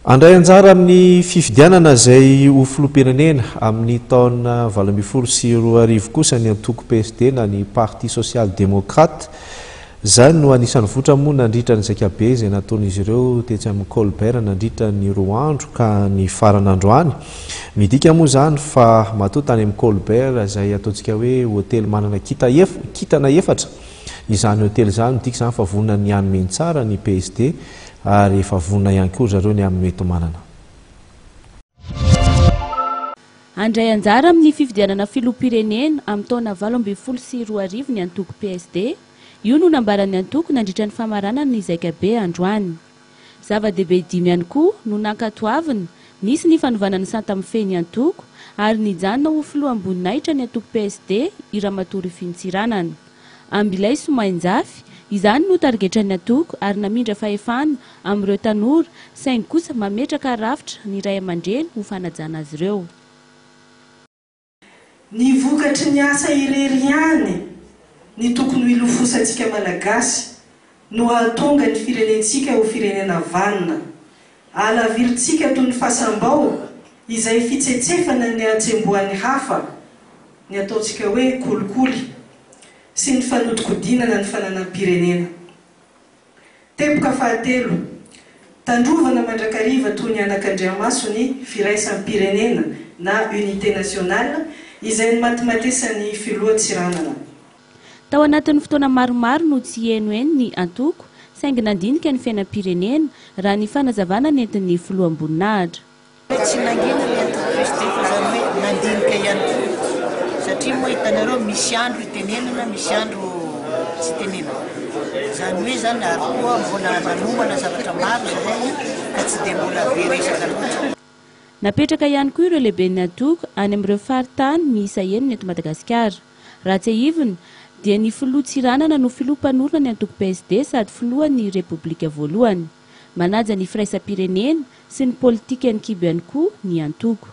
Andray anjara amin'ny fifidianana izay ho filoham-pirenena amin'ny taona 2024 kosa ny antoko PSD na ny Parti Social-Démocrate izany no anisan'ny votra moa nandritra ny zakabe izay nataon'izy ireo tetsy amin'ny Colbert nandritra ny roa andro ka ny faran'andro any. Midika moa izany fa matoa tany amin'ny Colbert izay ataontsika hoe hotely manana kitana efatra. Izany hotely izany midika izany fa vonona ny hanome tsara ny PSD ary efa vonona ihany koa zareo ny amin'ny mety manana. Andray anjara amin'ny fifidianana filoham-pirenena amin'ny taona 2024 ny antoko PSD, io no nambaran'ny antoko nandritra ny famaranana ny zakabe androany. Zava-dehibe dimy ihany koa no nankatoavina, nisy ny fanovanana Santa Mifeny antoko ary nijanona ho filoam-boninahitra ny antoko PSD Iramatory Finintsiranana. Ambilay Somainjafy, izany no targetra ny antoko ary namindra fahefana amin'ireo tanora saingy kosa mametraka rafitra ny ray aman-dreny ho fanajana azy ireo. Ny vokatry ny asa irery ihany ny tokony ilofosantsika malagasy no ahatonga ny firenentsika ho firenena vanina. Alavirintsika toy ny fasambao izay fitsetsefana ny atsembohan'ny hafa ny ataontsika hoe kolikoly sy ny fanodinkodinana ny fananam-pirenena. Tepoka fahatelo, tandrovana mandrakariva toy ny anak'Andriamaso ny firaisampirenena na unité nationale izay ny matimatesan'ny filoha Tsiranana. Tao anatin'ny fotoana maromaro no tsy heno ny antoko saingy nandinika ny fiainam-pirenena raha ny fanazavana nentin'ny filoham-boninahitra. Tsy nangina ny antoko PSD fa zany hoe nandinika ihany koa satria moa hitanareo misy andro itenenana misy andro tsy tenenana. Zany hoe zany ary koa mbola manomana zavatra maro zay ka tsy dia mbola beresaka loatra. Napetraka ihany koa ireo lehiben'ny antoko any amin'ireo faritany miisa enina eto Madagasikara. Raha tsy ahivina dia ny filoha Tsiranana no filoham-panorona ny antoko PSD sady filohan'ny Repoblika voalohany. Manaja ny firaisam-pirenena sy ny politika ihany kibo ihany koa ny antoko.